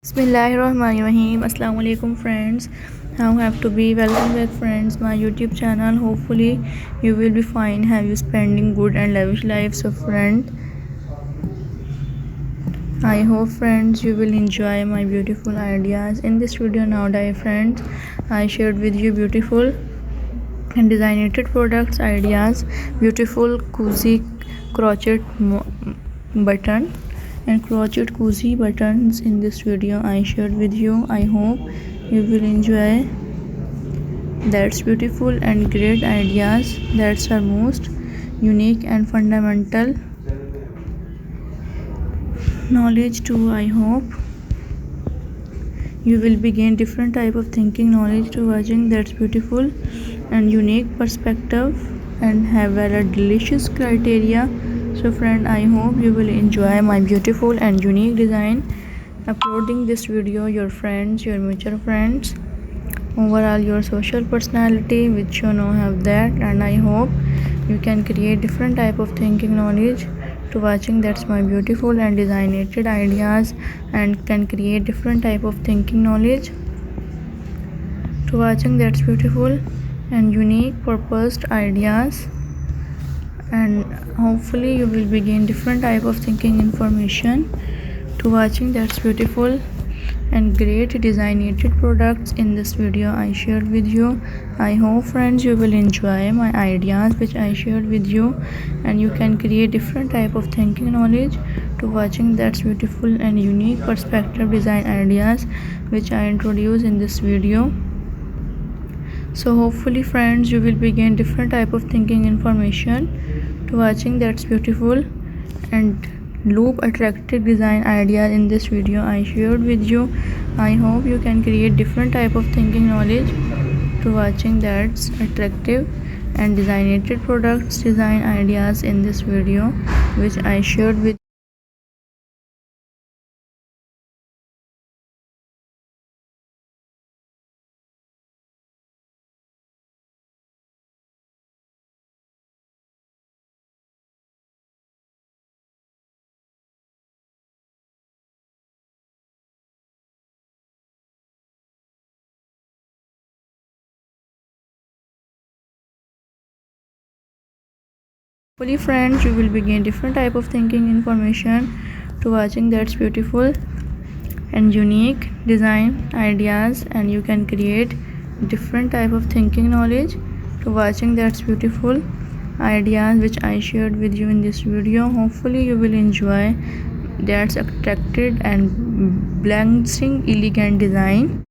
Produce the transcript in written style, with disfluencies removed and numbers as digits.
Bismillahirrahmanirrahim. Assalamu alaikum friends. How have to be welcome back friends my YouTube channel. Hopefully you will be fine. Have you spending good and lavish lives of friend. I hope friends you will enjoy my beautiful ideas in this video. Now dear friends, I shared with you beautiful and designated products ideas, beautiful cozy crochet button and crochet cozy buttons in this video I shared with you. I hope you will enjoy. That's beautiful and great ideas. That's our most unique and fundamental knowledge too. I hope you will begin different type of thinking knowledge to watching. That's beautiful and unique perspective and have a delicious criteria. So friend, I hope you will enjoy my beautiful and unique design uploading this video your friends, your mutual friends, overall your social personality which you know have that. And I hope you can create different type of thinking knowledge to watching. That's my beautiful and designated ideas and can create different type of thinking knowledge to watching. That's beautiful and unique purposed ideas and hopefully you will begin different type of thinking information to watching. That's beautiful and great designated products in this video I shared with you. I hope friends you will enjoy my ideas which I shared with you and you can create different type of thinking knowledge to watching. That's beautiful and unique perspective design ideas which I introduce in this video. So hopefully friends you will begin different type of thinking information to watching. That's beautiful and loop attractive design ideas in this video I shared with you. I hope you can create different type of thinking knowledge to watching. That's attractive and designated products design ideas in this video which I shared with. Hopefully friends you will begin different type of thinking information to watching. That's beautiful and unique design ideas and you can create different type of thinking knowledge to watching. That's beautiful ideas which I shared with you in this video. Hopefully you will enjoy. That's attracted and balancing elegant design.